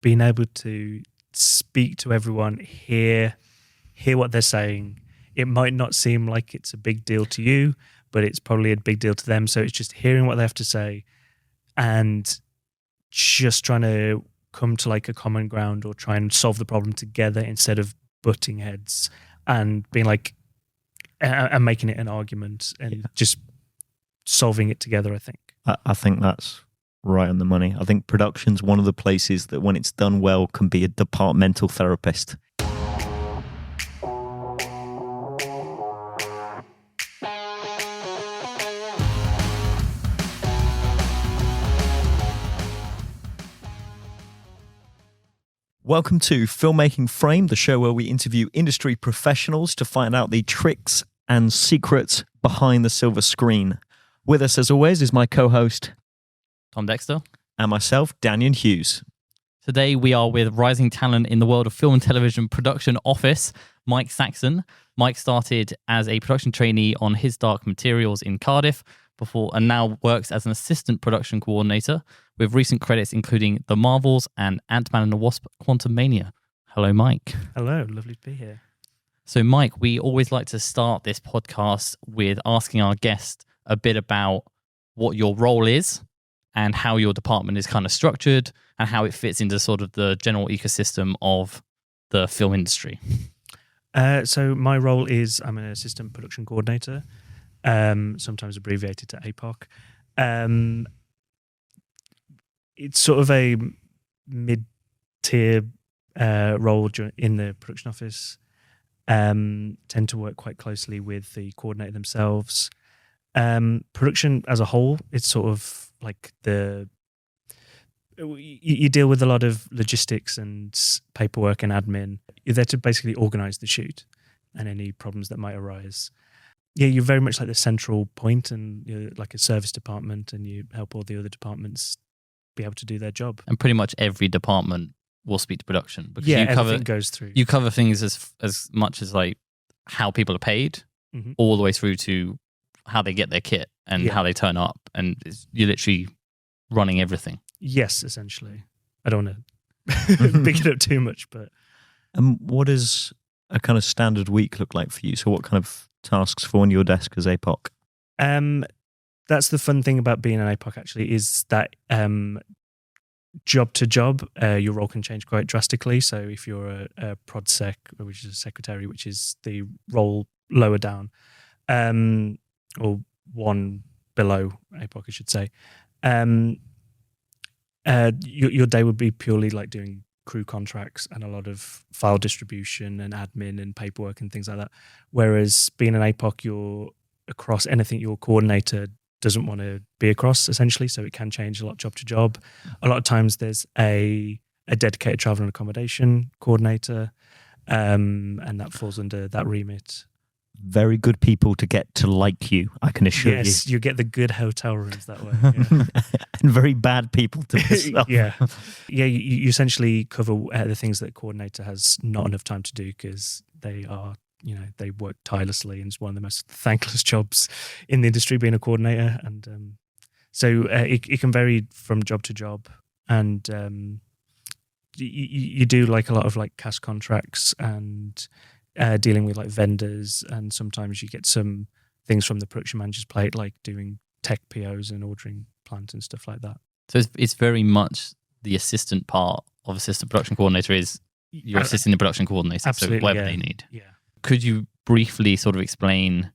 being able to speak to everyone, hear what they're saying. It might not seem like it's a big deal to you, but it's probably a big deal to them. So it's just hearing what they have to say and just trying to come to like a common ground or try and solve the problem together instead of butting heads and being like, and making it an argument and just solving it together, I think. I think that's right on the money. I think production's one of the places that when it's done well can be a departmental therapist. Welcome to Filmmaking Framed, the show where we interview industry professionals to find out the tricks and secrets behind the silver screen. With us, as always, is my co-host, Tom Dexter. And myself, Daniel Hughes. Today, we are with rising talent in the world of film and television production office, Mike Saxon. Mike started as a production trainee on His Dark Materials in Cardiff and now works as an assistant production coordinator with recent credits including The Marvels and Ant-Man and the Wasp: Quantumania. Hello, Mike. Hello, lovely to be here. So, Mike, we always like to start this podcast with asking our guest a bit about what your role is and how your department is kind of structured and how it fits into sort of the general ecosystem of the film industry. So my role is I'm an assistant production coordinator, sometimes abbreviated to APOC. It's sort of a mid-tier role in the production office. Tend to work quite closely with the coordinator themselves. Production as a whole, it's sort of like you deal with a lot of logistics and paperwork and admin. You're there to basically organize the shoot and any problems that might arise. Yeah, you're very much like the central point and you're like a service department and you help all the other departments be able to do their job. And pretty much every department will speak to production because everything goes through. You cover things as much as like how people are paid, all the way through to how they get their kit and how they turn up, and you're literally running everything. Yes, essentially. I don't want to pick it up too much, but what does a kind of standard week look like for you? So what kind of tasks fall on your desk as APOC? That's the fun thing about being an APOC actually, is that job to job, your role can change quite drastically. So if you're a prod sec, which is a secretary, which is the role lower down, or one below APOC, I should say, your day would be purely like doing crew contracts and a lot of file distribution and admin and paperwork and things like that. Whereas being an APOC, you're across anything your coordinator doesn't want to be across, essentially. So it can change a lot job to job. A lot of times there's a dedicated travel and accommodation coordinator, and that falls under that remit. Very good people to get to like you, I can assure you. Yes, you get the good hotel rooms that way. Yeah. And very bad people to piss off. Yeah. You essentially cover the things that a coordinator has not enough time to do because they are, they work tirelessly, and it's one of the most thankless jobs in the industry, being a coordinator. And so it can vary from job to job, and you do like a lot of like cash contracts and dealing with like vendors, and sometimes you get some things from the production manager's plate, like doing tech POs and ordering plant and stuff like that. So it's very much the assistant part of assistant production coordinator is you're assisting the production coordinator, absolutely, so whatever they need. Yeah. Could you briefly sort of explain,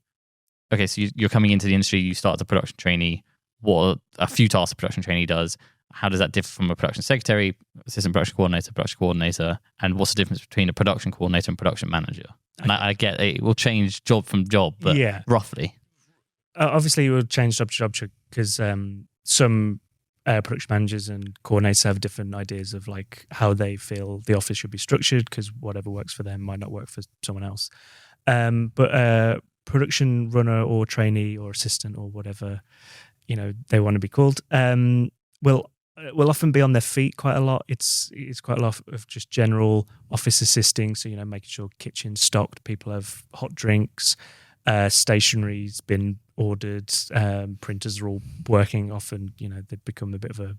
okay, so you're coming into the industry, you start as a production trainee, what a few tasks a production trainee does, how does that differ from a production secretary, assistant production coordinator, and what's the difference between a production coordinator and production manager? And I get it will change job from job, but roughly. Obviously, it will change job to job because some production managers and coordinators have different ideas of like how they feel the office should be structured, because whatever works for them might not work for someone else. But production runner or trainee or assistant or whatever they want to be called will often be on their feet quite a lot. It's quite a lot of just general office assisting, so making sure kitchen's stocked, people have hot drinks, stationery's been ordered, printers are all working. Often they become a bit of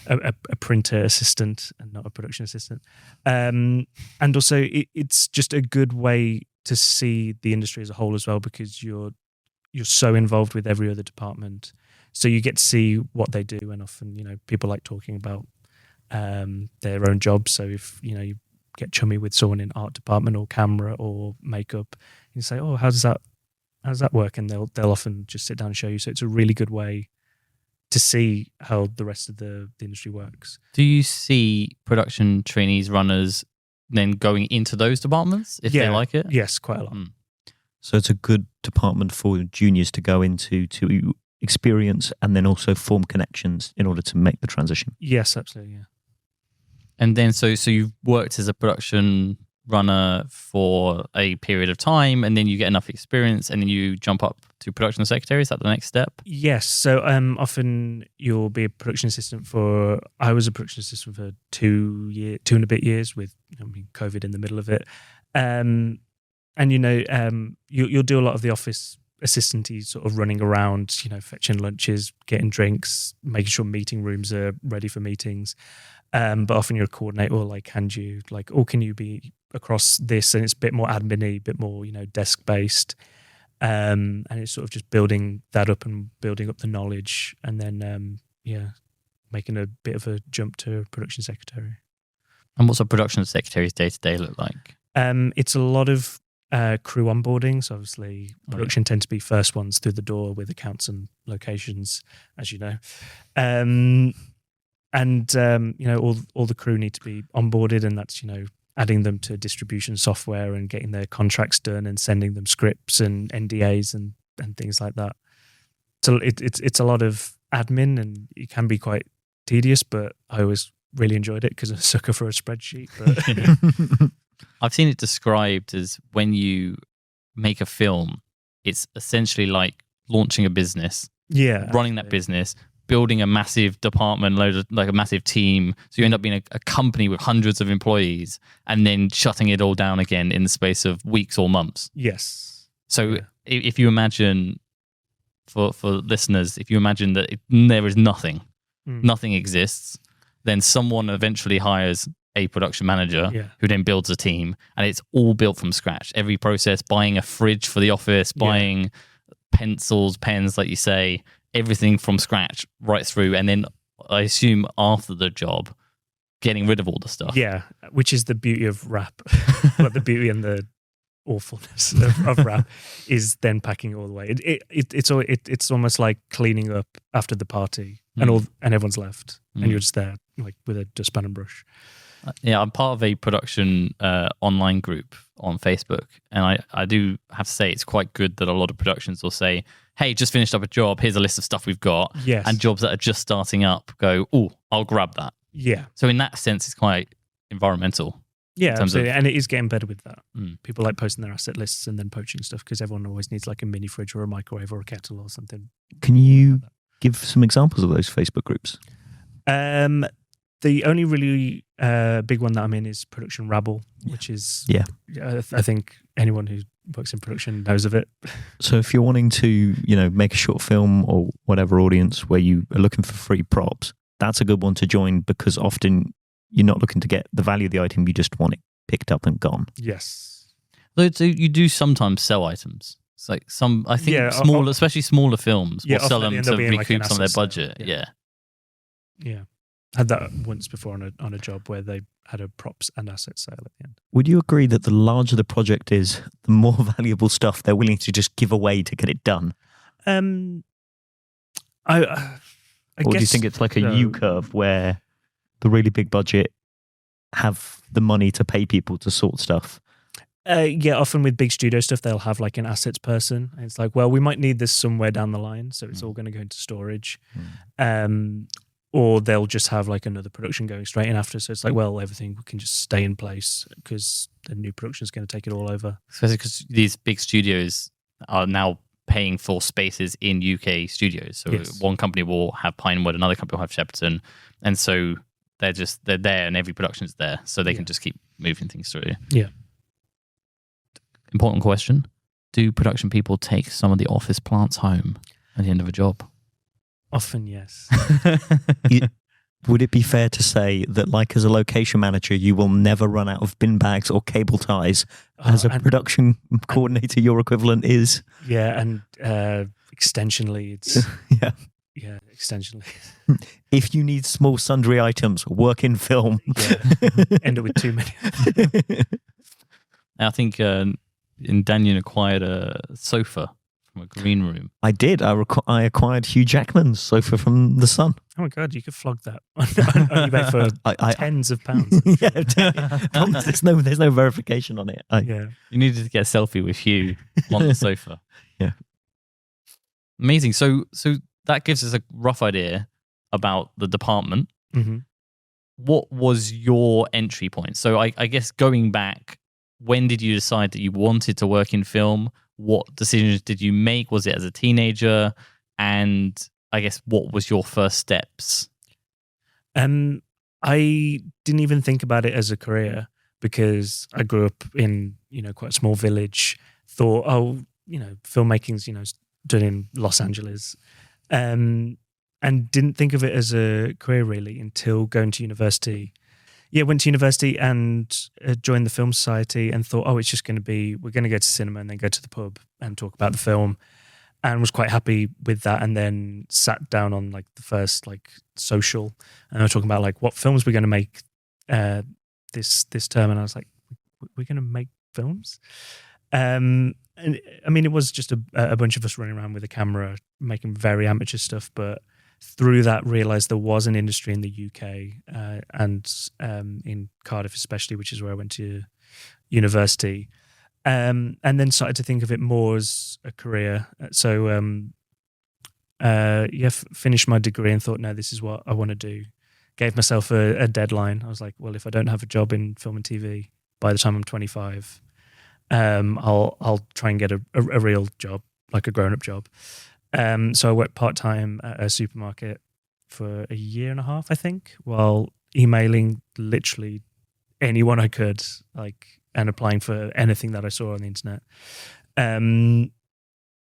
a printer assistant and not a production assistant. And also, it's just a good way to see the industry as a whole as well, because you're so involved with every other department, so you get to see what they do. And often, people like talking about their own jobs. So if you get chummy with someone in art department or camera or makeup, you say, "Oh, how does that work?" And they'll often just sit down and show you. So it's a really good way to see how the rest of the industry works. Do you see production trainees, runners, then going into those departments if they like it? Yes, quite a lot. So it's a good department for juniors to go into to experience and then also form connections in order to make the transition. Yes, absolutely. Yeah. And then so you've worked as a production runner for a period of time, and then you get enough experience, and then you jump up to production secretary. Is that the next step? Yes. So often you'll be a production assistant I was a production assistant for 2 and a bit years with COVID in the middle of it. And you'll do a lot of the office assistant-y sort of running around, fetching lunches, getting drinks, making sure meeting rooms are ready for meetings. But often your coordinator will hand you can you be across this? And it's a bit more admin-y, a bit more, desk-based. And it's sort of just building that up and building up the knowledge, and then, making a bit of a jump to production secretary. And what's a production secretary's day-to-day look like? It's a lot of crew onboarding. So obviously production tend to be first ones through the door with accounts and locations, as you know. All the crew need to be onboarded, and that's, adding them to distribution software and getting their contracts done and sending them scripts and NDAs and things like that. So it's a lot of admin, and it can be quite tedious, but I always really enjoyed it because I'm a sucker for a spreadsheet. But I've seen it described as when you make a film, it's essentially like launching a business, running that business, building a massive department, a massive team. So you end up being a company with hundreds of employees, and then shutting it all down again in the space of weeks or months. Yes. So if you imagine, for listeners, if you imagine that there is nothing exists, then someone eventually hires a production manager who then builds a team, and it's all built from scratch. Every process, buying a fridge for the office, buying pencils, pens, like you say, everything from scratch right through. And then I assume after the job, getting rid of all the stuff. Yeah, which is the beauty of rap. Well, the beauty and the awfulness of rap is then packing it all the way. It's almost like cleaning up after the party and everyone's left and you're just there with a dustpan and brush. Yeah, I'm part of a production online group on Facebook, and I do have to say it's quite good that a lot of productions will say, "Hey, just finished up a job. Here's a list of stuff we've got." Yes. And jobs that are just starting up go, "Oh, I'll grab that." Yeah. So in that sense, it's quite environmental. Yeah, absolutely. And it is getting better with that. People like posting their asset lists and then poaching stuff because everyone always needs a mini fridge or a microwave or a kettle or something. Can you give some examples of those Facebook groups? The only really big one that I'm in is Production Rabble, which is, I think anyone who works in production knows of it. So if you're wanting to, make a short film or whatever audience where you are looking for free props, that's a good one to join, because often you're not looking to get the value of the item, you just want it picked up and gone. Yes. So you do sometimes sell items. It's like especially smaller films will sell them to recoup some of their budget. Yeah. Had that once before on a job where they had a props and asset sale at the end. Would you agree that the larger the project is, the more valuable stuff they're willing to just give away to get it done? I or guess, do you think it's like a U-curve where the really big budget have the money to pay people to sort stuff? Often with big studio stuff, they'll have an assets person. And it's like, well, we might need this somewhere down the line, so it's all going to go into storage. Or they'll just have another production going straight in after. So it's well, everything can just stay in place because the new production is going to take it all over. Especially because these big studios are now paying for spaces in UK studios. So one company will have Pinewood, another company will have Shepperton. And so they're there and every production's there. So they can just keep moving things through. Yeah. Important question. Do production people take some of the office plants home at the end of a job? Often, yes. Would it be fair to say that, like, as a location manager, you will never run out of bin bags or cable ties? As a production coordinator, your equivalent is? Yeah, and extension leads. Yeah. Yeah, extension leads. If you need small sundry items, work in film. Yeah, end up with too many. I think Danyon acquired a sofa from a green room. I did. I acquired Hugh Jackman's sofa from The Sun. Oh my God, you could flog that on eBay for tens of pounds. Yeah, there's no verification on it. Yeah. You needed to get a selfie with Hugh on the sofa. Yeah. Amazing. So that gives us a rough idea about the department. Mm-hmm. What was your entry point? So I guess going back, when did you decide that you wanted to work in film? What decisions did you make? Was it as a teenager? And I guess what was your first steps? I didn't even think about it as a career because I grew up in, quite a small village. Thought, filmmaking's, done in Los Angeles. And didn't think of it as a career really until going to university. Yeah, went to university and joined the Film Society and thought, it's just going to be, we're going to go to cinema and then go to the pub and talk about the film, and was quite happy with that. And then sat down on like the first like social, and I was talking about like what films we're going to make this term, and I was like, we're going to make films. And I mean, it was just a bunch of us running around with a camera making very amateur stuff, but through that realized there was an industry in the UK and in Cardiff especially, which is where I went to university, and then started to think of it more as a career. So finished my degree and thought, no, this is what I want to do. Gave myself a deadline. I was like, well, if I don't have a job in film and TV by the time I'm 25, I'll try and get a real job, like a grown-up job. So I worked part-time at a supermarket for a year and a half, I think, while emailing literally anyone I could, and applying for anything that I saw on the internet. And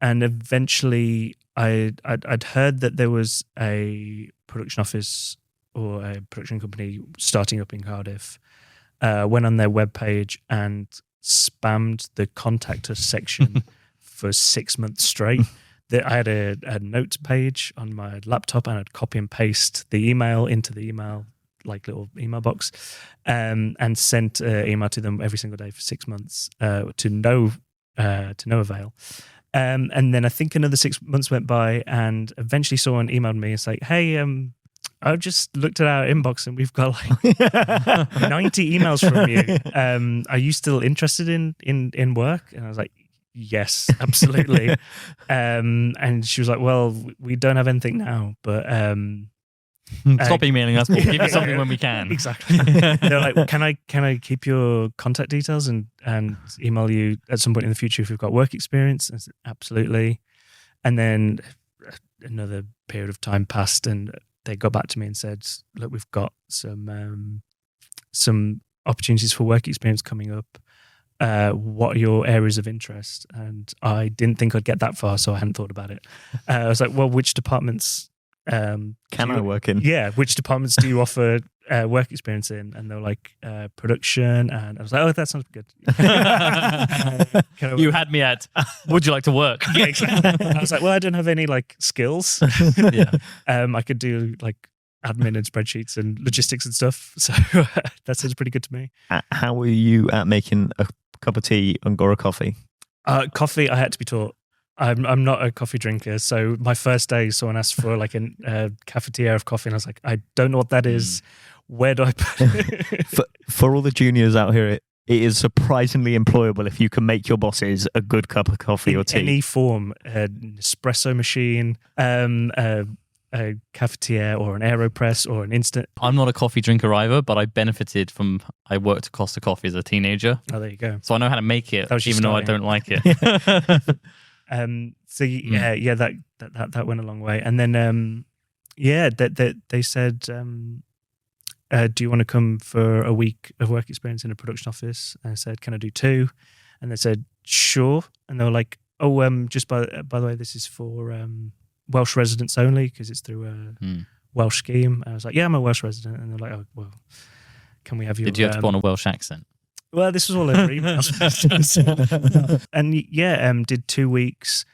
eventually I'd heard that there was a production office or a production company starting up in Cardiff. Went on their webpage and spammed the contact us section for 6 months straight. I had a notes page on my laptop, and I'd copy and paste the email into the email, like little email box, and sent email to them every single day for 6 months to no avail. And then I think another 6 months went by, and eventually someone emailed me and said, "Hey, I've just looked at our inbox and we've got like 90 emails from you. Are you still interested in work?" And I was like, yes, absolutely. And she was like, well, we don't have anything now, but stop emailing us. We'll give you something when we can. Exactly. They're like, can I keep your contact details and email you at some point in the future if you've got work experience? I said, absolutely. And then another period of time passed, and they got back to me and said, look, we've got some opportunities for work experience coming up. What are your areas of interest? And I didn't think I'd get that far, so I hadn't thought about it. I was like, well, which departments can I work in? Yeah, which departments do you offer work experience in? And they were like, production. And I was like, oh, that sounds good. You had me at, would you like to work? Yeah, exactly. I was like, well, I don't have any like skills. Yeah. I could do like admin and spreadsheets and logistics and stuff. So that sounds pretty good to me. How were you at making a cup of tea and or a coffee? Coffee, I had to be taught. I'm not a coffee drinker. So my first day, someone asked for like a cafetiere of coffee, and I was like, I don't know what that is. Where do I put it? For all the juniors out here, it is surprisingly employable if you can make your bosses a good cup of coffee or tea. Any form, an espresso machine, a cafetiere or an AeroPress or an instant. I'm not a coffee drinker either, but I benefited from, I worked at Costa Coffee as a teenager. Oh, there you go. So I know how to make it, even though I don't like it. So yeah, that went a long way. And then they said, do you want to come for a week of work experience in a production office? And I said, can I do 2? And they said, sure. And they were like, oh, just by the way, this is for Welsh residents only, because it's through Welsh scheme. I was like, yeah, I'm a Welsh resident. And they're like, oh, well, can we have you? Did you have to put on a Welsh accent? Well, this was all over email. And yeah, did 2 weeks.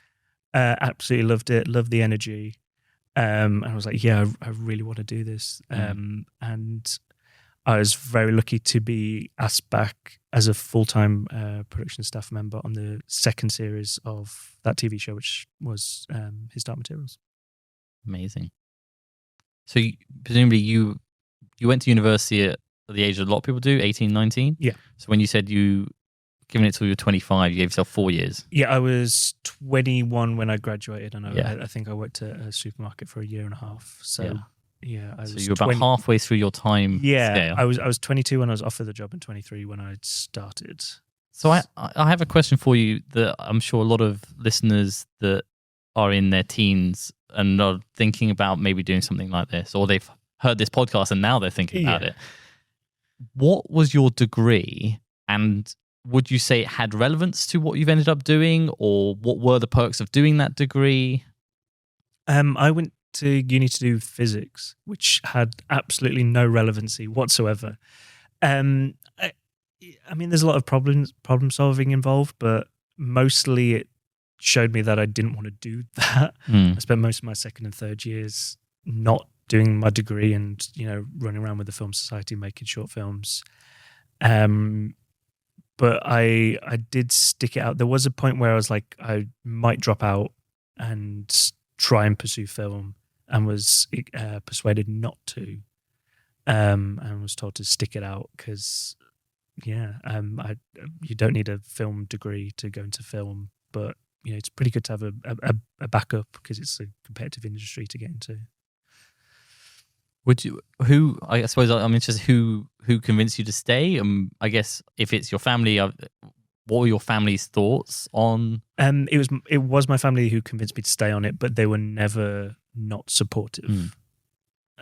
Absolutely loved it. Loved the energy. And I was like, yeah, I really want to do this. And I was very lucky to be asked back as a full-time production staff member on the second series of that TV show, which was His Dark Materials. Amazing. So presumably you went to university at the age that a lot of people do, 18, 19? Yeah. So when you said given it till you were 25, you gave yourself 4 years. Yeah, I was 21 when I graduated, and Yeah. I think I worked at a supermarket for a year and a half. So yeah, I was. So you were about halfway through your time scale. I was 22 when I was offered the job, and 23 when I started. So I have a question for you that I'm sure a lot of listeners that are in their teens and are thinking about maybe doing something like this, or they've heard this podcast and now they're thinking about it. What was your degree, and would you say it had relevance to what you've ended up doing, or what were the perks of doing that degree? I went to uni to do physics, which had absolutely no relevancy whatsoever. I mean, there's a lot of problem solving involved, but mostly it showed me that I didn't want to do that. I spent most of my second and third years not doing my degree and, running around with the Film Society making short films. But I did stick it out. There was a point where I was like, I might drop out and try and pursue film, and was persuaded not to, and was told to stick it out because, you don't need a film degree to go into film, but it's pretty good to have a backup because it's a competitive industry to get into. I suppose I'm interested, who convinced you to stay? I guess if it's your family, what were your family's thoughts on? It was my family who convinced me to stay on it, but they were never not supportive.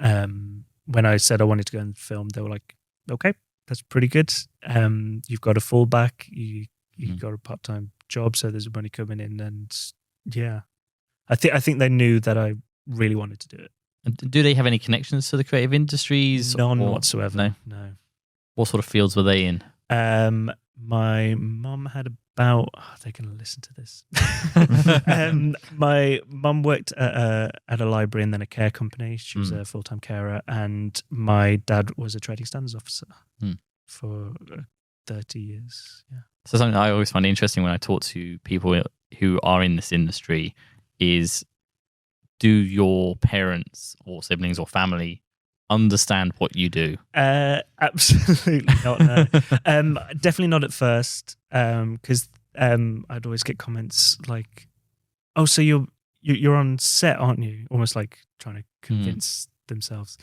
When I said I wanted to go and film, they were like, okay, that's pretty good. You've got a fallback, you've got a part-time job, so there's money coming in, and yeah. I think they knew that I really wanted to do it. And do they have any connections to the creative industries? None whatsoever. No. What sort of fields were they in? My mum had about... they're going to listen to this. My mum worked at a library and then a care company. She was a full-time carer. And my dad was a trading standards officer for 30 years. Yeah. So something I always find interesting when I talk to people who are in this industry is, do your parents or siblings or family understand what you do? Absolutely not. No. Definitely not at first, because I'd always get comments like, "Oh, so you're on set, aren't you?" Almost like trying to convince themselves.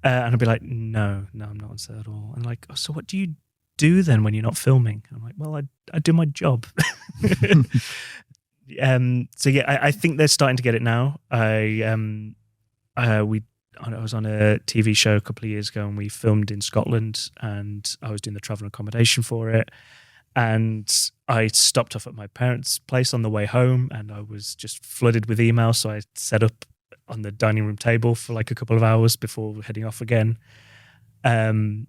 And I'd be like, "No, I'm not on set at all." And like, "Oh, so what do you do then when you're not filming?" And I'm like, "Well, I do my job." So yeah, I think they're starting to get it now. I was on a TV show a couple of years ago, and we filmed in Scotland, and I was doing the travel and accommodation for it. And I stopped off at my parents' place on the way home, and I was just flooded with emails. So I set up on the dining room table for like a couple of hours before heading off again. And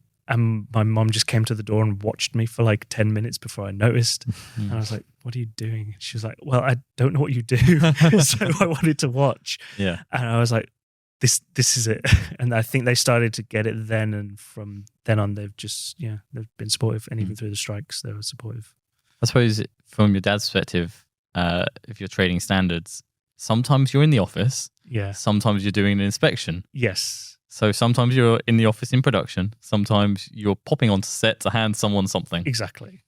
my mom just came to the door and watched me for like 10 minutes before I noticed. And I was like, "What are you doing?" She was like, "Well, I don't know what you do." So I wanted to watch. Yeah. And I was like, this is it. And I think they started to get it then. And from then on, they've been supportive. And even through the strikes, they were supportive. I suppose from your dad's perspective, if you're trading standards, sometimes you're in the office. Yeah. Sometimes you're doing an inspection. Yes. So sometimes you're in the office in production. Sometimes you're popping onto set to hand someone something. Exactly.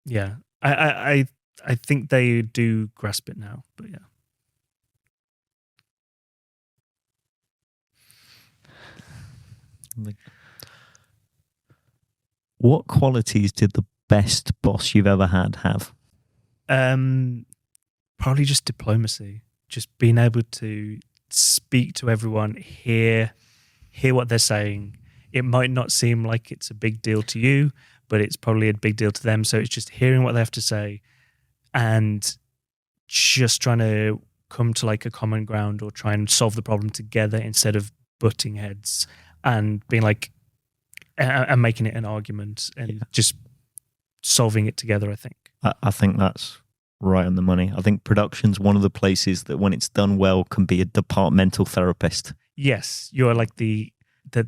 Yeah. I think they do grasp it now, but yeah. What qualities did the best boss you've ever had have? Probably just diplomacy. Just being able to speak to everyone, hear what they're saying. It might not seem like it's a big deal to you, but it's probably a big deal to them. So it's just hearing what they have to say and just trying to come to like a common ground or try and solve the problem together instead of butting heads and being like, and making it an argument and just solving it together, I think. I think that's right on the money. I think production's one of the places that when it's done well can be a departmental therapist. Yes, you're like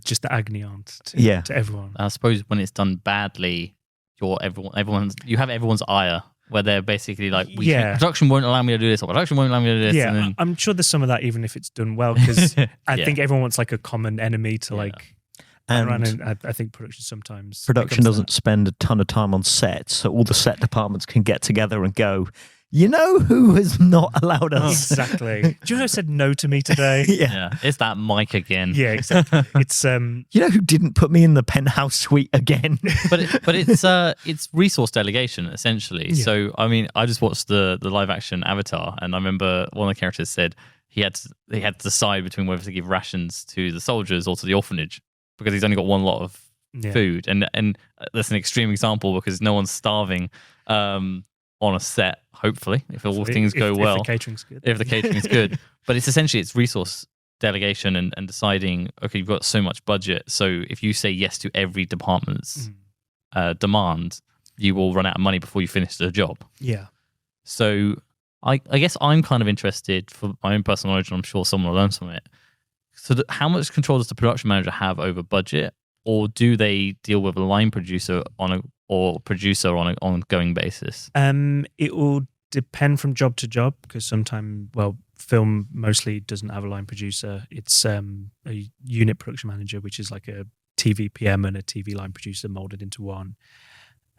just the agony aunt to everyone. I suppose when it's done badly, you have everyone's ire, where they're basically like, production won't allow me to do this, or production won't allow me to do this. Yeah, and then, I'm sure there's some of that, even if it's done well, because I think everyone wants like a common enemy to like. And I think production doesn't spend a ton of time on set, so all the set departments can get together and go, you know who has not allowed us? Exactly. Do you know who said no to me today? Yeah. It's that Mike again. Yeah, exactly. It's you know who didn't put me in the penthouse suite again? but it's resource delegation essentially. Yeah. So I mean, I just watched the live action Avatar, and I remember one of the characters said he had to decide between whether to give rations to the soldiers or to the orphanage, because he's only got one lot of food, and that's an extreme example because no one's starving on a set. Hopefully, if all things go well, if the catering's good, but it's resource delegation and deciding, okay, you've got so much budget, so if you say yes to every department's demand, you will run out of money before you finish the job. Yeah. So I guess I'm kind of interested for my own personal knowledge, and I'm sure someone will learn from it. So how much control does the production manager have over budget, or do they deal with a line producer on an ongoing basis? It will depend from job to job, because sometimes, film mostly doesn't have a line producer. It's a unit production manager, which is like a TV PM and a TV line producer molded into one.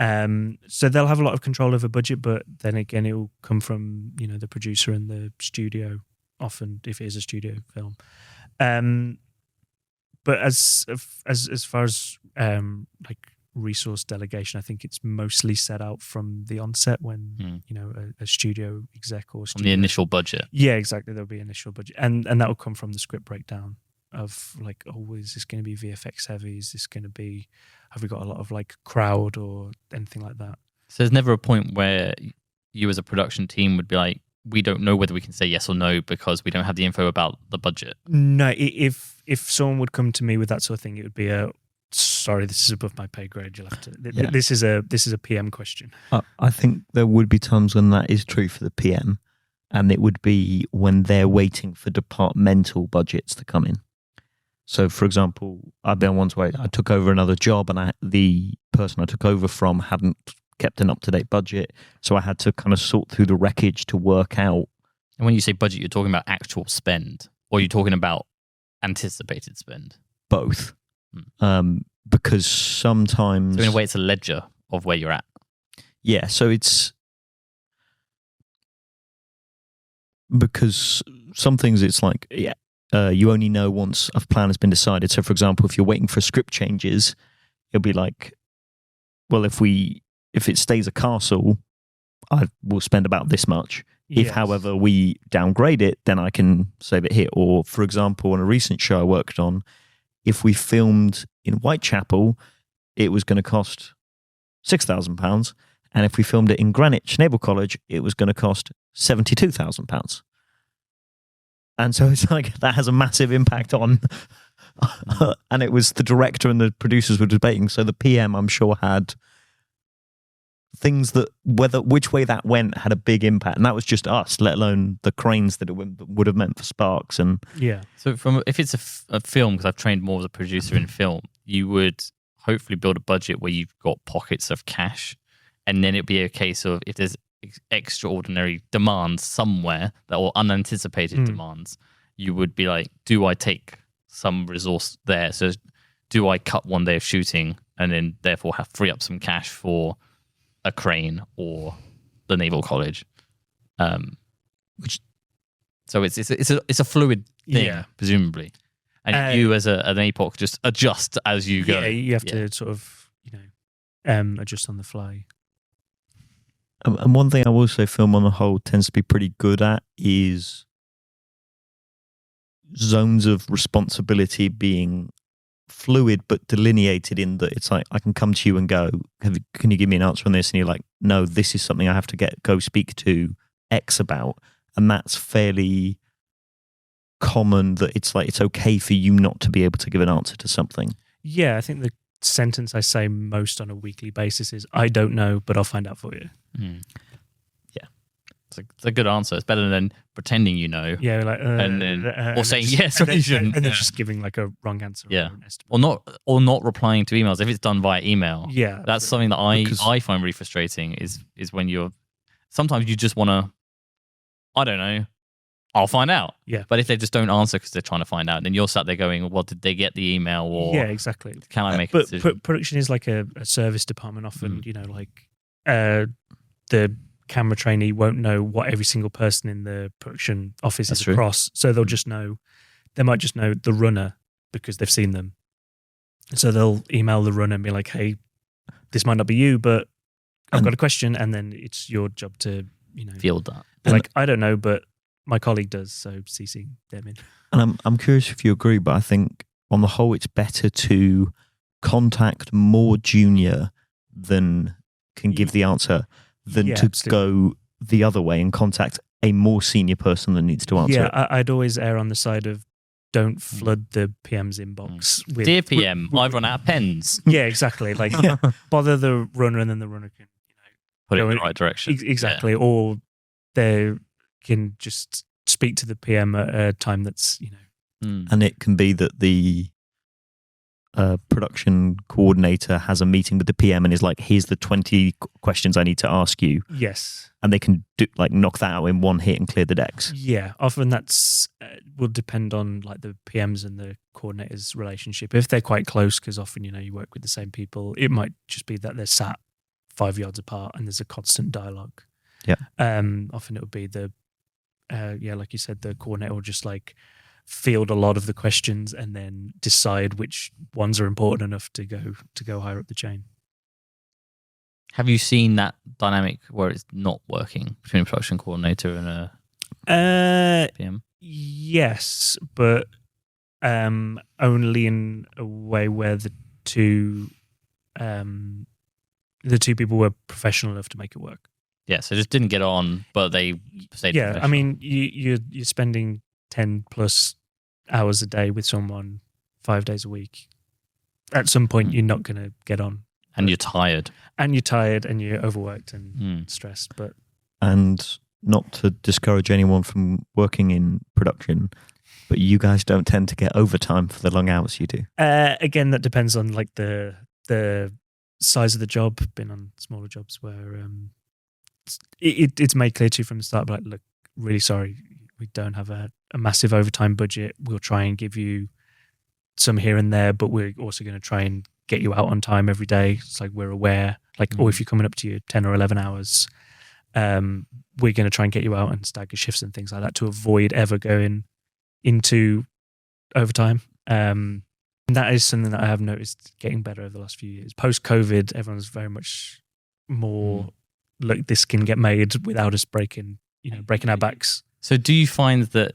So they'll have a lot of control over budget, but then again, it will come from the producer and the studio. Often, if it is a studio film. But as far as like resource delegation, I think it's mostly set out from the onset when a studio exec or on the initial budget. Yeah, exactly. There'll be initial budget, and that will come from the script breakdown of like, oh, is this going to be VFX heavy? Is this going to be? Have we got a lot of like crowd or anything like that? So there's never a point where you as a production team would be like, we don't know whether we can say yes or no because we don't have the info about the budget. No, if someone would come to me with that sort of thing, it would be sorry, this is above my pay grade. You'll have to. This is a PM question. I think there would be times when that is true for the PM, and it would be when they're waiting for departmental budgets to come in. So, for example, I've been once where I took over another job, and the person I took over from hadn't kept an up-to-date budget, so I had to kind of sort through the wreckage to work out. And when you say budget, you're talking about actual spend, or you're talking about anticipated spend? Both. Because sometimes... So in a way, it's a ledger of where you're at. Yeah, so it's... Because some things it's like, you only know once a plan has been decided. So, for example, if you're waiting for script changes, it'll be like, well, if it stays a castle, I will spend about this much. Yes. If, however, we downgrade it, then I can save it here. Or, for example, on a recent show I worked on, if we filmed in Whitechapel, it was going to cost £6,000. And if we filmed it in Greenwich Naval College, it was going to cost £72,000. And so it's like, that has a massive impact on... and it was the director and the producers were debating. So the PM, I'm sure, had... things that which way that went had a big impact, and that was just us, let alone the cranes that it would have meant for Sparks. And so if it's a film, because I've trained more as a producer in film, you would hopefully build a budget where you've got pockets of cash, and then it'd be a case of if there's extraordinary demands somewhere or unanticipated demands, you would be like, do I take some resource there? So do I cut one day of shooting and then therefore free up some cash for a crane or the Naval College? So it's a fluid thing, presumably, and you as an APOC just adjust as you go. Yeah, you have to sort of adjust on the fly. And one thing I will say film on the whole tends to be pretty good at is zones of responsibility being fluid but delineated, in that it's like I can come to you and go, can you give me an answer on this? And you're like, no, this is something I have to go speak to X about. And that's fairly common that it's like it's okay for you not to be able to give an answer to something? Yeah, I think the sentence I say most on a weekly basis is, I don't know, but I'll find out for you. Yeah. It's a good answer. It's better than pretending you know. Yeah, like or saying yes when you shouldn't. And then just giving like a wrong answer. Yeah. Or an estimate. Or not replying to emails if it's done via email. Yeah. That's something that I find really frustrating is when sometimes you just want to, I don't know, I'll find out. Yeah. But if they just don't answer because they're trying to find out, then you're sat there going, well, did they get the email? Or yeah, exactly. Can I make a decision? Production is like a service department often, like the camera trainee won't know what every single person in the production office is across. So they might just know the runner because they've seen them. So they'll email the runner and be like, hey, this might not be you, but I've got a question. And then it's your job to, field that. Like, I don't know, but my colleague does, so CC them in. And I'm curious if you agree, but I think on the whole, it's better to contact more junior than can give the answer than to go the other way and contact a more senior person that needs to answer. Yeah, I'd always err on the side of don't flood the PM's inbox. With, Dear PM, I've run out of pens. Yeah, exactly. Like, bother the runner, and then the runner can put it in the right direction. Exactly. Yeah. Or they can just speak to the PM at a time that's, And it can be that the production coordinator has a meeting with the PM and is like, here's the 20 questions I need to ask you. Yes. And they can knock that out in one hit and clear the decks. Yeah. Often that's will depend on like the PMs and the coordinator's relationship. If they're quite close, because often, you work with the same people, it might just be that they're sat 5 yards apart and there's a constant dialogue. Yeah. Often it would be the like you said, the coordinator will just like field a lot of the questions and then decide which ones are important enough to go higher up the chain. Have you seen that dynamic where it's not working between a production coordinator and a PM? Yes, but only in a way where the two people were professional enough to make it work. Yeah, so just didn't get on, but they stayed professional. I mean, you're spending 10 plus hours a day with someone 5 days a week. At some point, you're not going to get on. And you're tired. And you're overworked and stressed. And not to discourage anyone from working in production, but you guys don't tend to get overtime for the long hours you do. Again, that depends on like the size of the job. Been on smaller jobs where it's made clear to you from the start, but like, look, really sorry, we don't have a massive overtime budget. We'll try and give you some here and there, but we're also going to try and get you out on time every day. It's like we're aware, like, or if you're coming up to your 10 or 11 hours, we're going to try and get you out and stagger shifts and things like that to avoid ever going into overtime. And that is something that I have noticed getting better over the last few years. Post-COVID, everyone's very much more, look, this can get made without us breaking our backs. So do you find that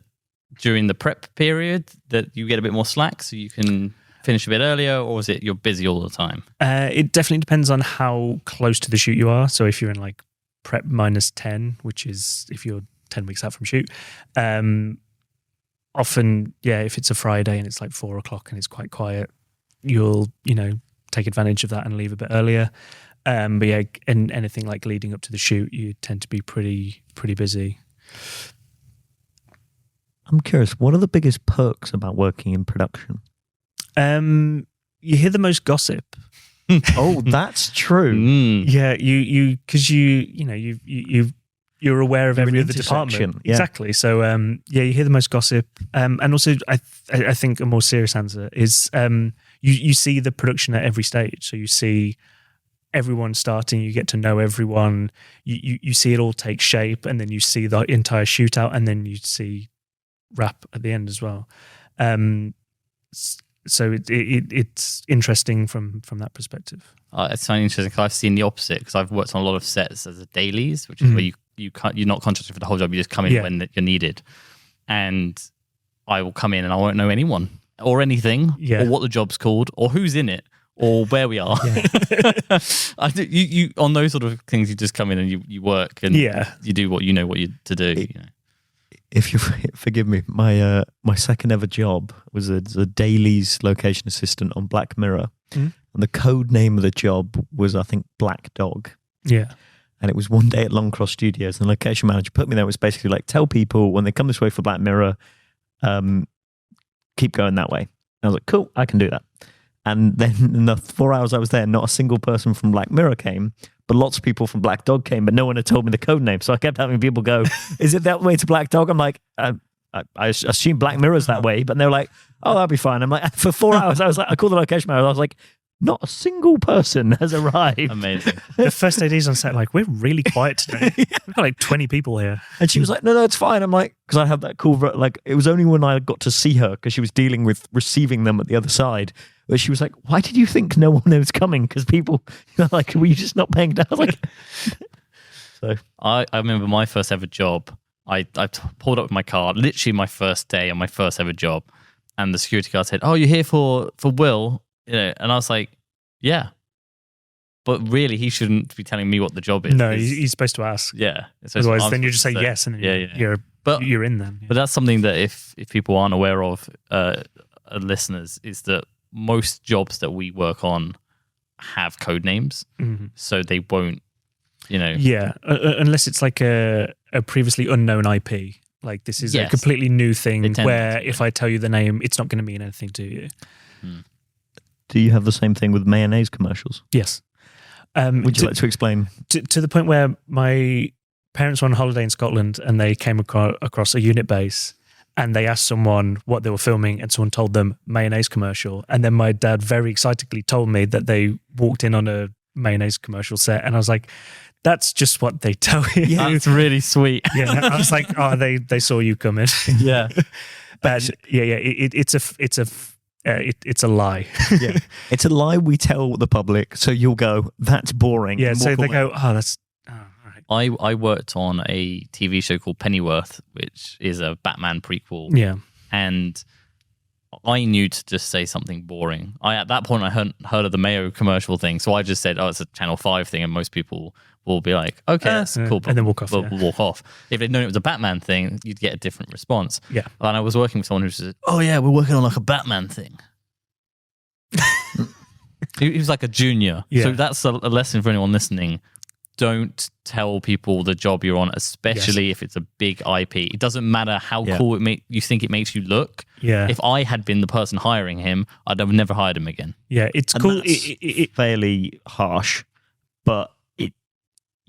during the prep period that you get a bit more slack so you can finish a bit earlier, or is it you're busy all the time? It definitely depends on how close to the shoot you are. So if you're in like prep minus 10, which is if you're 10 weeks out from shoot, often, if it's a Friday and it's like 4 o'clock and it's quite quiet, you'll, take advantage of that and leave a bit earlier. But yeah, and anything like leading up to the shoot, you tend to be pretty busy. I'm curious, what are the biggest perks about working in production? You hear the most gossip. Oh, that's true. Yeah, because you're aware of every other department. Yeah. Exactly. So you hear the most gossip. And also, I think a more serious answer is you see the production at every stage. So you see everyone starting, you get to know everyone, you see it all take shape, and then you see the entire shootout, and then you see wrap at the end as well. So it's interesting from that perspective. It's so interesting because I've seen the opposite, because I've worked on a lot of sets as a dailies, which is where you're not contracted for the whole job, you just come in when you're needed. And I will come in and I won't know anyone or anything, or what the job's called, or who's in it, or where we are. You on those sort of things, you just come in and you work and you do what you know what you to do. if you forgive me, my second ever job was as a dailies location assistant on Black Mirror. Mm. And the code name of the job was, I think, Black Dog. Yeah. And it was one day at Longcross Studios, and the location manager put me there. It was basically like, tell people when they come this way for Black Mirror, keep going that way. And I was like, cool, I can do that. And then in the 4 hours I was there, not a single person from Black Mirror came, but lots of people from Black Dog came, but no one had told me the code name. So I kept having people go, is it that way to Black Dog? I'm like, I assume Black Mirror's that way, but they were like, oh, that'll be fine. I'm like, for 4 hours, I called the location manager. I was like, not a single person has arrived. Amazing. The first AD's on set, like, we're really quiet today. We've got like 20 people here. And she was like, no, it's fine. I'm like, because I have that cool, like, it was only when I got to see her, because she was dealing with receiving them at the other side, where she was like, why did you think no one was coming? Because people, like, were you just not paying down? I was like, so. I remember my first ever job. I pulled up with my car, literally my first day on my first ever job. And the security guard said, oh, you're here for Will? And I was like, yeah. But really, he shouldn't be telling me what the job is. No, he's supposed to ask. Yeah. Otherwise, then you just say yes, and you're in them. Yeah. But that's something that if people aren't aware of, listeners, is that most jobs that we work on have code names, so they won't, Yeah, unless it's like a previously unknown IP. Like this is a completely new thing where if I tell you the name, it's not going to mean anything to you. Do you have the same thing with mayonnaise commercials? Yes. Would you like to explain? To the point where my parents were on holiday in Scotland and they came across a unit base and they asked someone what they were filming and someone told them mayonnaise commercial. And then my dad very excitedly told me that they walked in on a mayonnaise commercial set. And I was like, that's just what they tell you. Yeah, that's really sweet. Yeah, I was like, oh, they saw you coming. Yeah. But it's a lie. Yeah, it's a lie we tell the public, so you'll go, that's boring. Yeah, so they go, oh, that's all right. I worked on a TV show called Pennyworth, which is a Batman prequel. Yeah. And I knew to just say something boring. At that point, I hadn't heard of the Mayo commercial thing, so I just said, oh, it's a Channel 5 thing, and most people will be like, okay, that's cool. And then walk off. We'll walk off. If they'd known it was a Batman thing, you'd get a different response. Yeah. And I was working with someone who said, oh, yeah, we're working on like a Batman thing. He was like a junior. Yeah. So that's a lesson for anyone listening. Don't tell people the job you're on, especially if it's a big IP. It doesn't matter how cool you think it makes you look. Yeah. If I had been the person hiring him, I'd have never hired him again. Yeah, it's cool. It's fairly harsh, but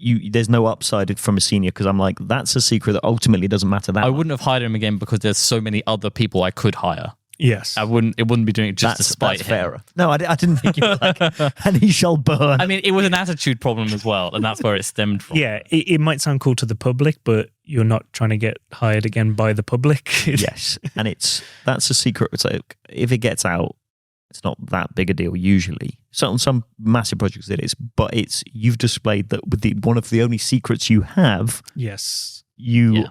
there's no upside from a senior, because I'm like, that's a secret that ultimately doesn't matter that I much. wouldn't have hired him again because there's so many other people I could hire. Yes. It wouldn't be doing it just to spite him. Fairer. No, I didn't think you were like, and he shall burn. I mean, it was an attitude problem as well, and that's where it stemmed from. Yeah, it might sound cool to the public, but you're not trying to get hired again by the public. Yes, and that's a secret. It's like, if it gets out, it's not that big a deal usually. So on some massive projects it is, but you've displayed that with one of the only secrets you have. Yes, you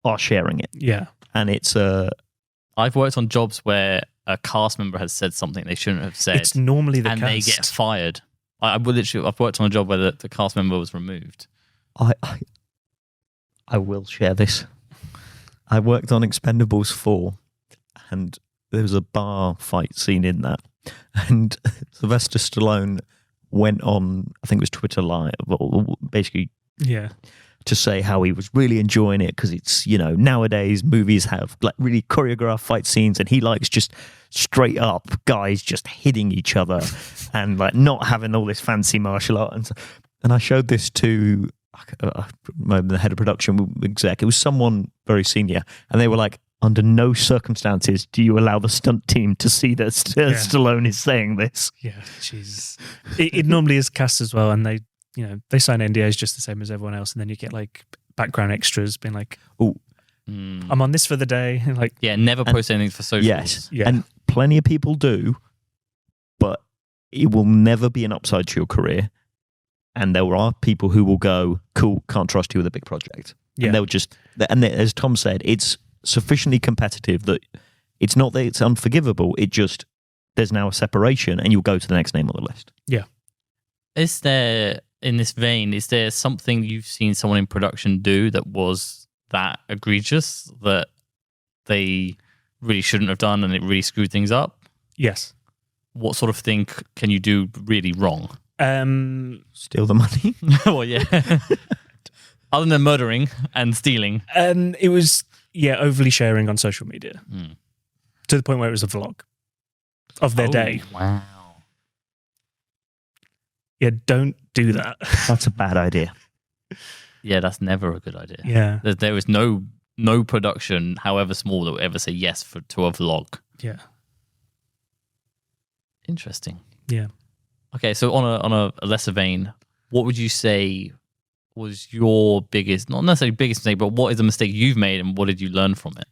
are sharing it. Yeah, and it's I've worked on jobs where a cast member has said something they shouldn't have said. It's normally the and cast. They get fired. I've worked on a job where the cast member was removed. I will share this. I worked on Expendables 4, and there was a bar fight scene in that, and Sylvester Stallone went on, I think it was Twitter Live, basically, to say how he was really enjoying it, because it's, nowadays movies have like really choreographed fight scenes, and he likes just straight up guys just hitting each other and like not having all this fancy martial art. And I showed this to the head of production exec. It was someone very senior, and they were like, under no circumstances do you allow the stunt team to see that Stallone is saying this. Yeah, Jesus. It normally is cast as well, and they sign NDAs just the same as everyone else, and then you get like background extras being like, "Oh, I'm on this for the day." And like, never post anything for socials. Yes, and plenty of people do, but it will never be an upside to your career. And there are people who will go, "Cool, can't trust you with a big project." Yeah. And they'll just, and as Tom said, it's sufficiently competitive that it's not that it's unforgivable. It just, there's now a separation, and you'll go to the next name on the list. Yeah. Is there, in this vein, is there something you've seen someone in production do that was that egregious that they really shouldn't have done and it really screwed things up? Yes. What sort of thing can you do really wrong? Steal the money. Well, yeah. Other than murdering and stealing. It was, overly sharing on social media to the point where it was a vlog of their day. Wow. Yeah, don't do that. That's a bad idea. Yeah, that's never a good idea. Yeah. There is no production, however small, that will ever say yes to a vlog. Yeah. Interesting. Yeah. Okay, so on a lesser vein, what would you say was your biggest, not necessarily biggest mistake, but what is a mistake you've made and what did you learn from it?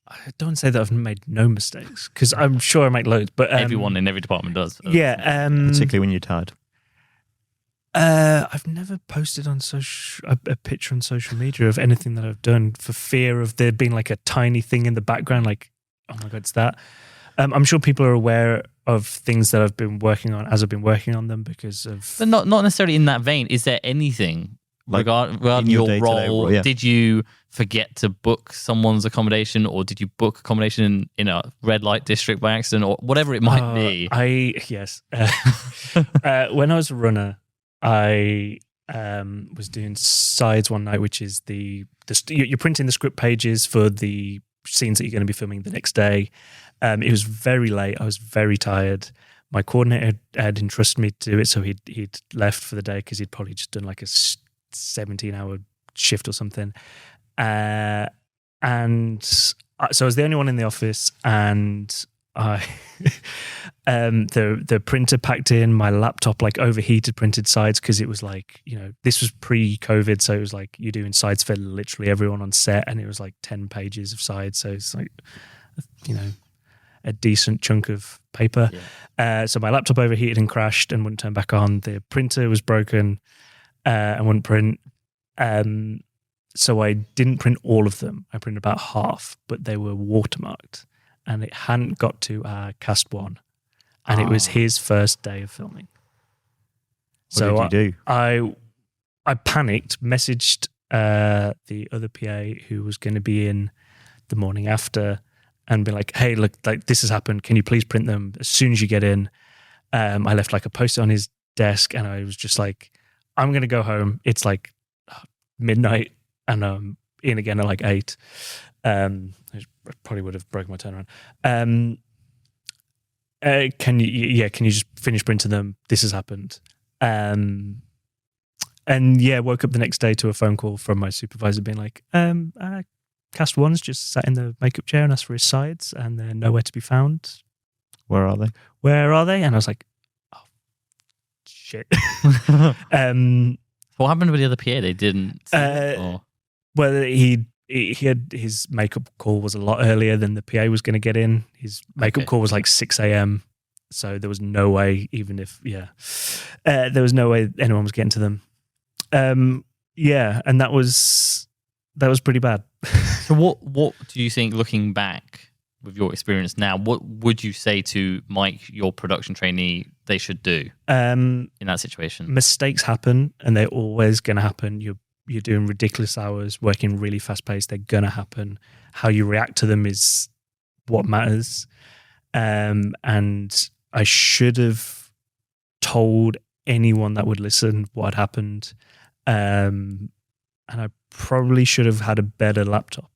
I don't say that I've made no mistakes because I'm sure I make loads, but Everyone in every department does. Yeah. Particularly when you're tired. I've never posted on a picture on social media of anything that I've done for fear of there being like a tiny thing in the background, like, oh my God, it's that. I'm sure people are aware of things that I've been working on as I've been working on them because of... But not necessarily in that vein. Is there anything regarding your your role? yeah. Did you forget to book someone's accommodation or did you book accommodation in a red light district by accident or whatever it might be? Yes. When I was a runner, I was doing sides one night, which is you're printing the script pages for the scenes that you're going to be filming the next day. It was very late. I was very tired. My coordinator had entrusted me to do it, so he'd left for the day because he'd probably just done like a 17-hour shift or something. So I was the only one in the office, and I the printer packed in, my laptop like overheated, printed sides because it was like, this was pre-COVID, so it was like you're doing sides for literally everyone on set, and it was like 10 pages of sides, so it's like a decent chunk of paper. Yeah. So my laptop overheated and crashed and wouldn't turn back on. The printer was broken and wouldn't print. So I didn't print all of them. I printed about half, but they were watermarked. And it hadn't got to cast one. And it was his first day of filming. What did you do? I panicked, messaged the other PA who was going to be in the morning after and be like, hey, look, like this has happened. Can you please print them as soon as you get in? I left like a post-it on his desk and I was just like, I'm going to go home. It's like midnight and I'm in again at like 8. I probably would have broken my turnaround. Can you just finish printing them? This has happened. And woke up the next day to a phone call from my supervisor being like, cast one's just sat in the makeup chair and asked for his sides and they're nowhere to be found. Where are they? And I was like, oh, shit. What happened with the other PA? They didn't see it, or? Well, he had his makeup call was a lot earlier than the PA was going to get in. His makeup call was like 6 a.m. So there was no way, even if, there was no way anyone was getting to them. And that was pretty bad. So what do you think, looking back with your experience now, what would you say to Mike, your production trainee, they should do in that situation? Mistakes happen and they're always going to happen. You're doing ridiculous hours, working really fast paced. They're going to happen. How you react to them is what matters. And I should have told anyone that would listen what had happened. And I probably should have had a better laptop.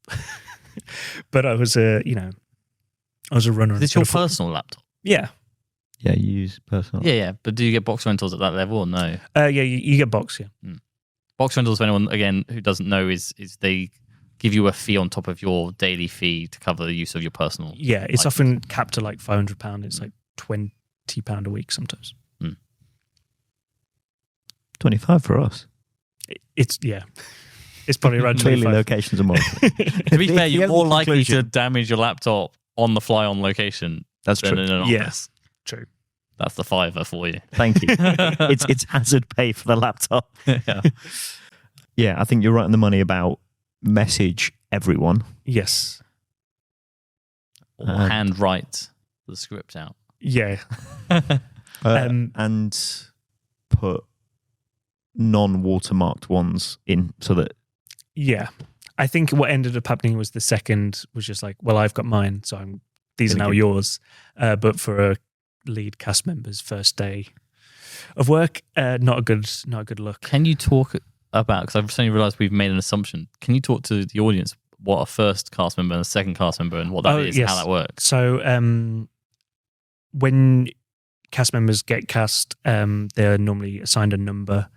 But I was a runner. Is this your personal laptop? Yeah. Yeah, you use personal. Yeah. But do you get box rentals at that level or no? You get box, yeah. Box rentals, for anyone, again, who doesn't know, is they give you a fee on top of your daily fee to cover the use of your personal. Yeah, it's often capped to like £500. It's like £20 a week sometimes. 25 for us. It's probably around Clearly 25. locations are more. To be fair, you're more likely conclusion. to damage your laptop on the fly on location That's than true. in an office. Yes, true. That's the $5 for you. Thank you. It's hazard pay for the laptop. Yeah. Yeah, I think you're right on the money about message everyone. Yes. Or handwrite the script out. Yeah. And put non-watermarked ones in so that Yeah. I think what ended up happening was the second was just like, well, I've got mine, so these are now yours. But for a lead cast member's first day of work, not a good look. Can you talk about, because I've suddenly realised we've made an assumption, can you talk to the audience what a first cast member and a second cast member and what that is, yes. how that works? So when cast members get cast, they're normally assigned a number,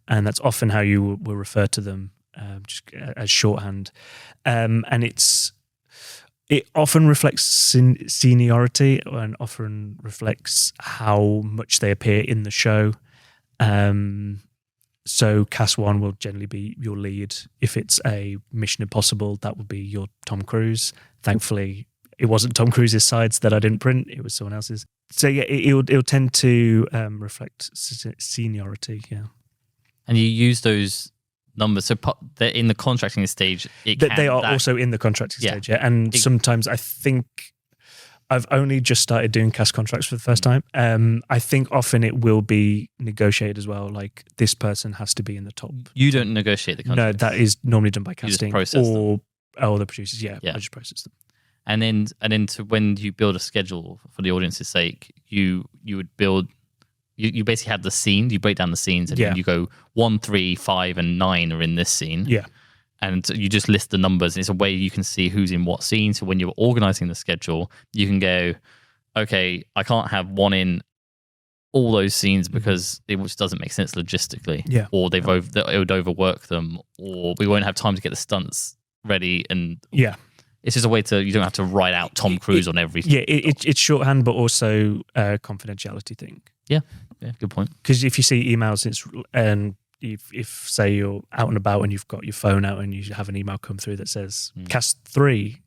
and that's often how you will refer to them, just as shorthand. And it often reflects seniority and often reflects how much they appear in the show. So cast 1 will generally be your lead. If it's a Mission Impossible, that would be your Tom Cruise. Thankfully, it wasn't Tom Cruise's sides that I didn't print. It was someone else's. So yeah, it'll tend to reflect seniority. Yeah. And you use those numbers. So they're in the contracting stage. They are also in the contracting stage. Yeah. And sometimes I think I've only just started doing cast contracts for the first time. I think often it will be negotiated as well. Like this person has to be in the top. You don't negotiate the contracts? No, that is normally done by casting. You just process them. Or the producers. Yeah, I just process them. And then to when you build a schedule for the audience's sake, you would build. You basically have the scene. You break down the scenes, and you go 1, 3, 5, and 9 are in this scene. Yeah. And you just list the numbers. And it's a way you can see who's in what scene. So when you're organizing the schedule, you can go, okay, I can't have one in all those scenes because it just doesn't make sense logistically. Yeah. Or it would overwork them, or we won't have time to get the stunts ready. And it's just a way you don't have to write out Tom Cruise on every. Yeah, it's shorthand, but also a confidentiality thing. Yeah, good point. Because if you see emails, if say you're out and about and you've got your phone out and you have an email come through that says cast 3,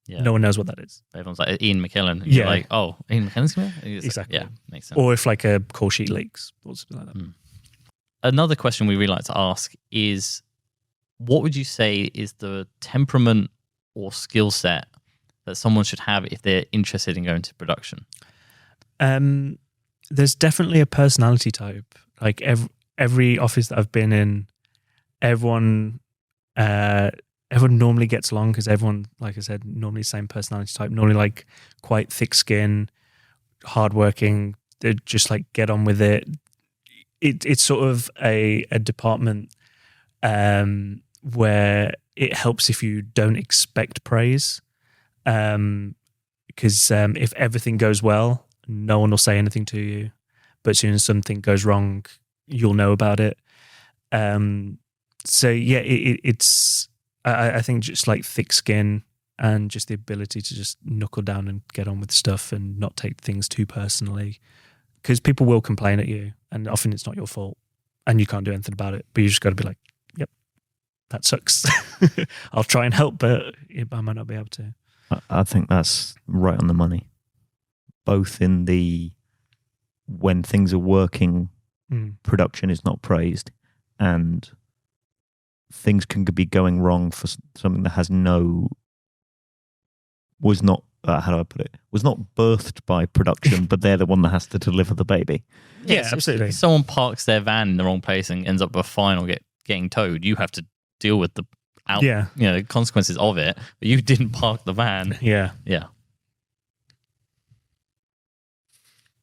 no one knows what that is. Everyone's like Ian McKellen. You're like, oh, Ian McKellen's coming? Exactly. Like, makes sense. Or if like a call sheet leaks or something like that. Another question we really like to ask is, what would you say is the temperament or skill set that someone should have if they're interested in going to production? There's definitely a personality type. Like every office that I've been in, everyone normally gets along because everyone, like I said, normally same personality type, normally like quite thick skin, hardworking. They just like get on with it. It's sort of a department where it helps if you don't expect praise, because if everything goes well, no one will say anything to you, but as soon as something goes wrong, you'll know about it. So yeah, it's I think just like thick skin and just the ability to just knuckle down and get on with stuff and not take things too personally, because people will complain at you and often it's not your fault and you can't do anything about it, but you just got to be like, yep, that sucks. I'll try and help, but I might not be able to. I think that's right on the money. Both in the when things are working, production is not praised, and things can be going wrong for something that was not birthed by production, but they're the one that has to deliver the baby. Yeah, absolutely. If someone parks their van in the wrong place and ends up with a fine or getting towed, you have to deal with the consequences of it, but you didn't park the van. Yeah.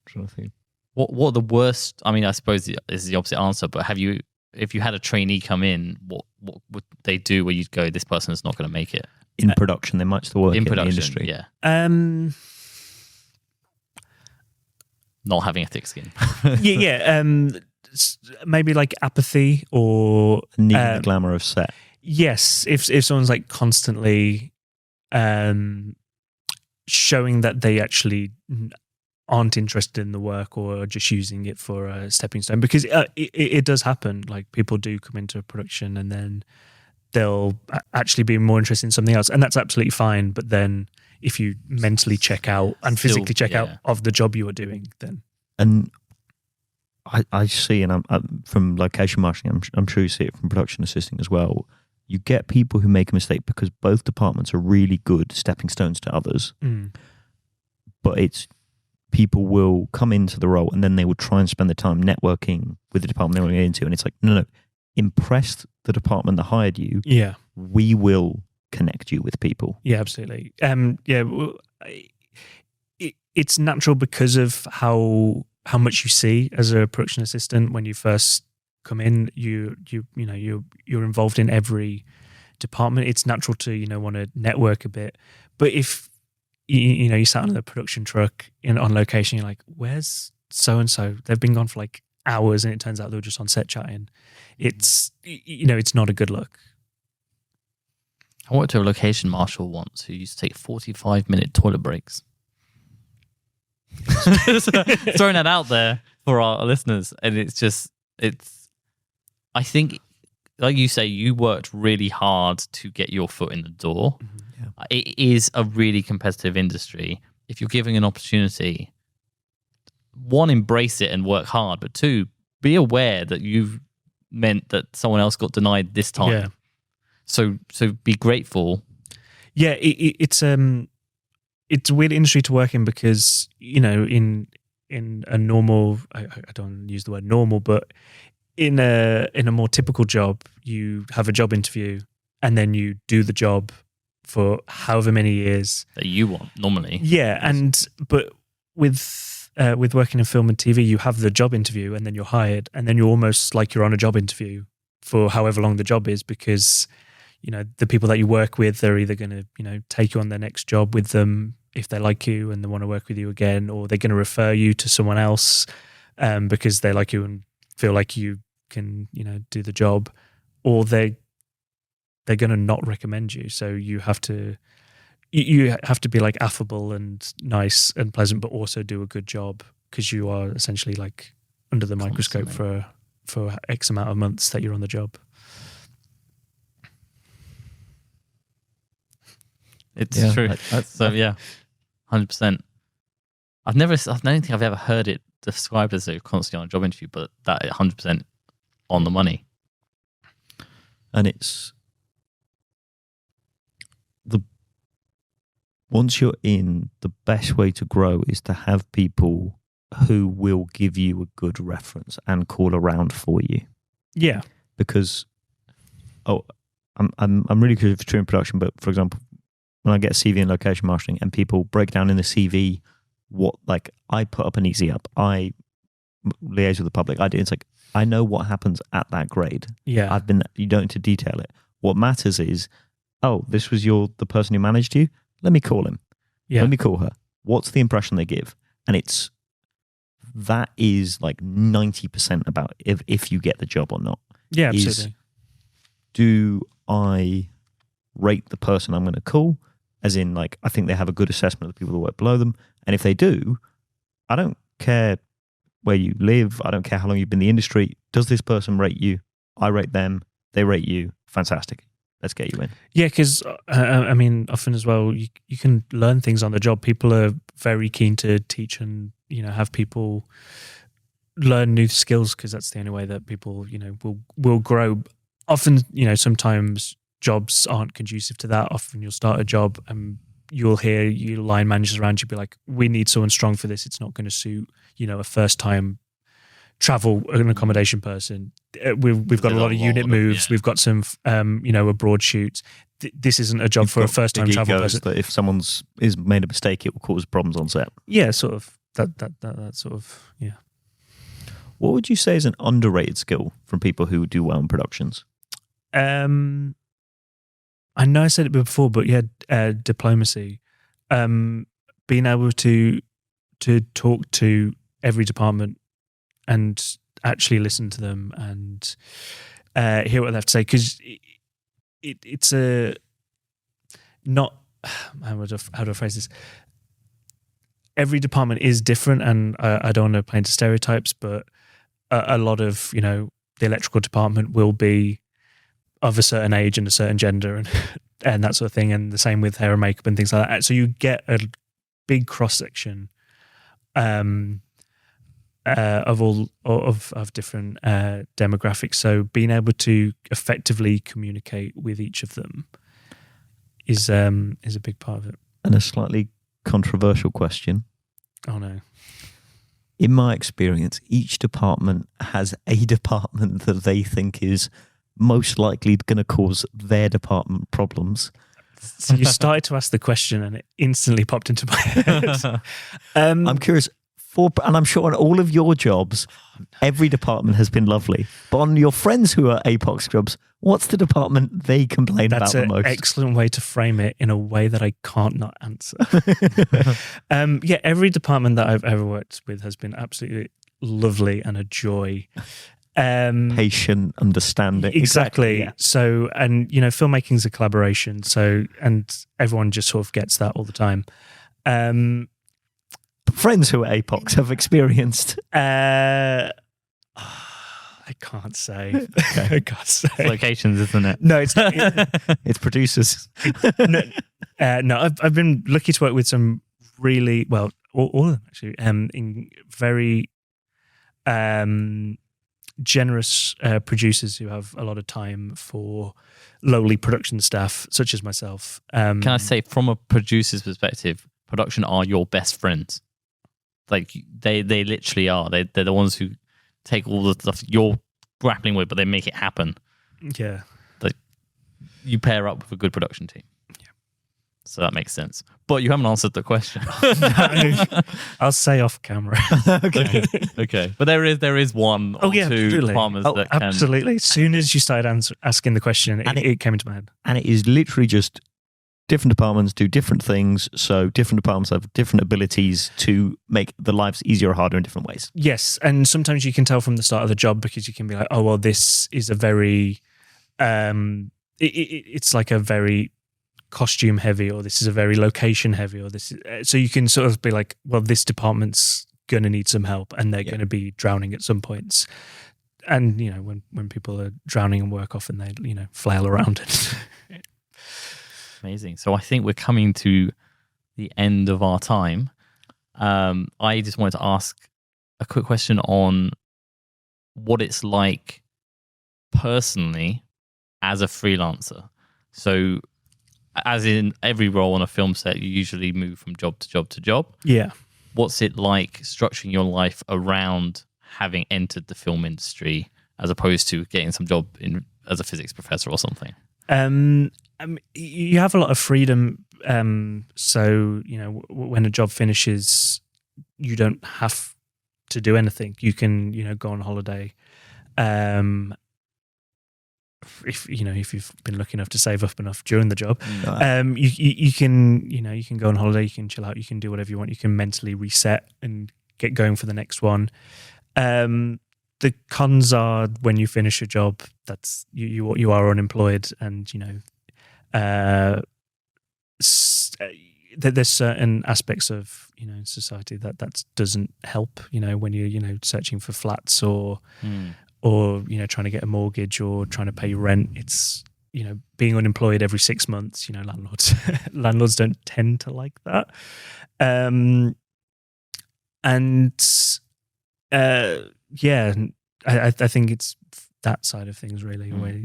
Trying to think. What are the worst? I mean, I suppose this is the opposite answer, but if you had a trainee come in, what would they do where you'd go, this person is not going to make it? In production, they might still work in the production, industry. Yeah. Not having a thick skin. Maybe like apathy or needing the glamour of set. Yes, if someone's like constantly showing that they actually aren't interested in the work or just using it for a stepping stone, because it does happen. Like people do come into a production and then they'll actually be more interested in something else, and that's absolutely fine. But then if you mentally check out and physically check out of the job you are doing, then I see, and I'm from location marshalling, I'm sure you see it from production assisting as well. You get people who make a mistake because both departments are really good stepping stones to others, but it's people will come into the role and then they will try and spend the time networking with the department they want to get into, and it's like, no, impress the department that hired you, Yeah. we will connect you with people. Yeah, absolutely. It's natural because of how much you see as a production assistant when you first come in. You're involved in every department. It's natural to want to network a bit. But if you sat on the production truck on location, you're like, where's so and so? They've been gone for like hours, and it turns out they were just on set chatting. It's it's not a good look. I worked with a location marshal once who used to take 45-minute toilet breaks. Throwing that out there for our listeners, and I think, like you say, you worked really hard to get your foot in the door. Yeah. It is a really competitive industry. If you're giving an opportunity, one, embrace it and work hard, but two, be aware that you've meant that someone else got denied this time. Yeah. So be grateful. Yeah, it's a weird industry to work in because in a normal, I don't use the word normal, but in a more typical job, you have a job interview and then you do the job for however many years That you want normally. Yeah, but with working in film and TV, you have the job interview and then you're hired, and then you're almost like you're on a job interview for however long the job is, because the people that you work with, they're either going to take you on their next job with them if they like you and they want to work with you again, or they're going to refer you to someone else because they like you and feel like you can do the job, or they're going to not recommend you. So you have to be like affable and nice and pleasant, but also do a good job, because you are essentially like under the microscope for X amount of months that you're on the job. It's true. So yeah, 100%. I don't think I've ever heard it described as a constantly on a job interview, but that 100% on the money. And it's once you're in, the best way to grow is to have people who will give you a good reference and call around for you. Yeah, because I'm really good for in production, but for example, when I get a CV in location marshalling and people break down in the CV what, like, I put up an easy up, I liaise with the public, it's like I know what happens at that grade. Yeah, you don't need to detail it. What matters is, this was the person who managed you. Let me call him. Yeah, let me call her. What's the impression they give? And that is like 90% about if you get the job or not. Yeah, absolutely. Do I rate the person I'm going to call? As in, like, I think they have a good assessment of the people that work below them. And if they do, I don't care where you live. I don't care how long you've been in the industry. Does this person rate you? I rate them. They rate you. Fantastic. Let's get you in. Yeah, because often as well, you can learn things on the job. People are very keen to teach and have people learn new skills, because that's the only way that people will grow. Often, sometimes jobs aren't conducive to that. Often you'll start a job and you'll hear your line managers around you be like, "We need someone strong for this. It's not going to suit a first time travel and accommodation person. We've got a lot of unit moves. Yeah. We've got some abroad shoots. This isn't a job for a first time travel person. That if someone's made a mistake, it will cause problems on set. Yeah, sort of that sort of, yeah. What would you say is an underrated skill from people who do well in productions? I know I said it before, but yeah, diplomacy. Being able to talk to every department and actually listen to them and hear what they have to say, because it's a not how do I phrase this? Every department is different, and I don't want to play into stereotypes, but a lot of the electrical department will be of a certain age and a certain gender and that sort of thing, and the same with hair and makeup and things like that. So you get a big cross section of all of different demographics. So being able to effectively communicate with each of them is a big part of it. And a slightly controversial question. Oh no. In my experience, each department has a department that they think is most likely going to cause their department problems? So you started to ask the question and it instantly popped into my head. I'm curious, and I'm sure on all of your jobs, every department has been lovely. But on your friends who are APOC jobs, what's the department they complain about the most? That's an excellent way to frame it in a way that I can't not answer. Yeah, every department that I've ever worked with has been absolutely lovely and a joy. Patient, understanding. Exactly. Yeah. So, and filmmaking is a collaboration. So, and everyone just sort of gets that all the time. Friends who are APOCs have experienced. I can't say. Okay. I can't say. It's locations, isn't it? No, it's not. It's producers. No, I've been lucky to work with some really all of them actually. In very generous producers who have a lot of time for lowly production staff, such as myself. Can I say, from a producer's perspective, production are your best friends. Like they literally are. They're the ones who take all the stuff you're grappling with, but they make it happen. Yeah. Like you pair up with a good production team. Yeah. So that makes sense. But you haven't answered the question. No, I'll say off camera. Okay. But there is one or two absolutely. departments that can. Absolutely. As soon as you started asking the question, it came into my head. And it is literally just different departments do different things. So different departments have different abilities to make the lives easier or harder in different ways. Yes. And sometimes you can tell from the start of the job because you can be like, oh, well, this is a very, it's like a very costume heavy, or this is a very location heavy, or this is, so you can sort of be like, well, this department's going to need some help and they're going to be drowning at some points. And, when people are drowning in work, often they, flail around it. Amazing. So I think we're coming to the end of our time. I just wanted to ask a quick question on what it's like personally as a freelancer. So as in every role on a film set, you usually move from job to job to job. Yeah. What's it like structuring your life around having entered the film industry as opposed to getting some job as a physics professor or something? You have a lot of freedom. So, when a job finishes, you don't have to do anything. You can, go on holiday. If you've been lucky enough to save up enough during the job, you can go on holiday, you can chill out, you can do whatever you want, you can mentally reset and get going for the next one. The cons are when you finish a job, that's you are unemployed, and there's certain aspects of society that doesn't help. When you're searching for flats or trying to get a mortgage or trying to pay your rent, it's being unemployed every 6 months. Landlords don't tend to like that, I think it's that side of things really, where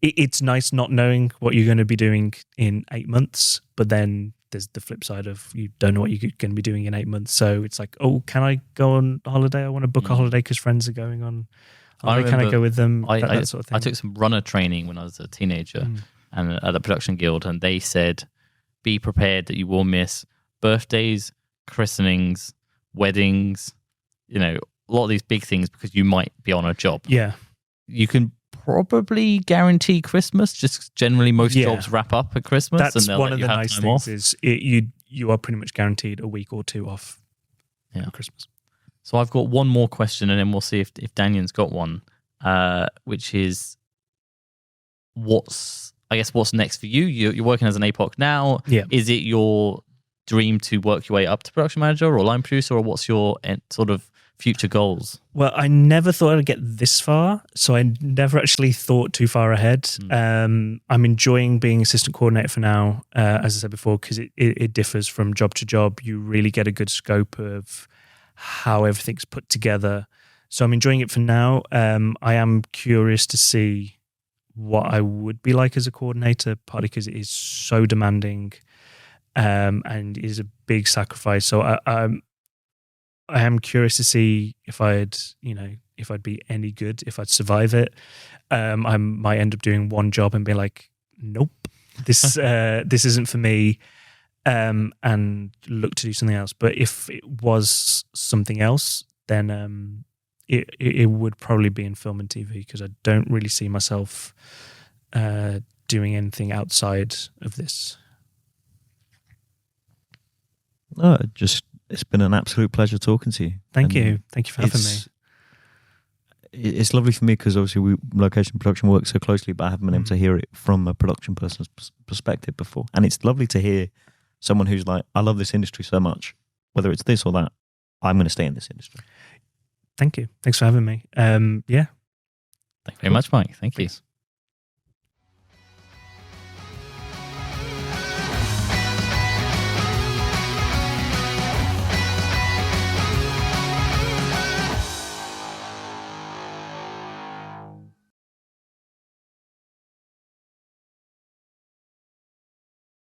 it's nice not knowing what you're going to be doing in 8 months, but then there's the flip side of you don't know what you're going to be doing in 8 months. So it's like, oh, can I go on holiday? I want to book a holiday because friends are going on holiday. Can I go with them? That sort of thing. I took some runner training when I was a teenager and at the production guild, and they said, be prepared that you will miss birthdays, christenings, weddings, a lot of these big things because you might be on a job. Yeah. You can probably guarantee Christmas. Just generally most jobs wrap up at Christmas. That's and one of the nice things is you are pretty much guaranteed a week or two off for Christmas. So I've got one more question and then we'll see if Daniel's got one, which is what's next for you? You're working as an APOC now. Yeah. Is it your dream to work your way up to production manager or line producer, or what's your sort of future goals? Well, I never thought I'd get this far, so I never actually thought too far ahead. I'm enjoying being assistant coordinator for now, as I said before, because it differs from job to job. You really get a good scope of how everything's put together. So I'm enjoying it for now. I am curious to see what I would be like as a coordinator, partly because it is so demanding and is a big sacrifice. So I am curious to see if I'd, if I'd be any good, if I'd survive it. I might end up doing one job and be like, nope, this isn't for me, and look to do something else. But if it was something else, then it would probably be in film and TV, because I don't really see myself doing anything outside of this. No, it's been an absolute pleasure talking to you. Thank you for having me. It's lovely for me because obviously location production works so closely, but I haven't been able to hear it from a production person's perspective before. And it's lovely to hear someone who's like, I love this industry so much, whether it's this or that, I'm going to stay in this industry. Thank you. Thanks for having me. Yeah. Thank you very much, Mike. Thank you.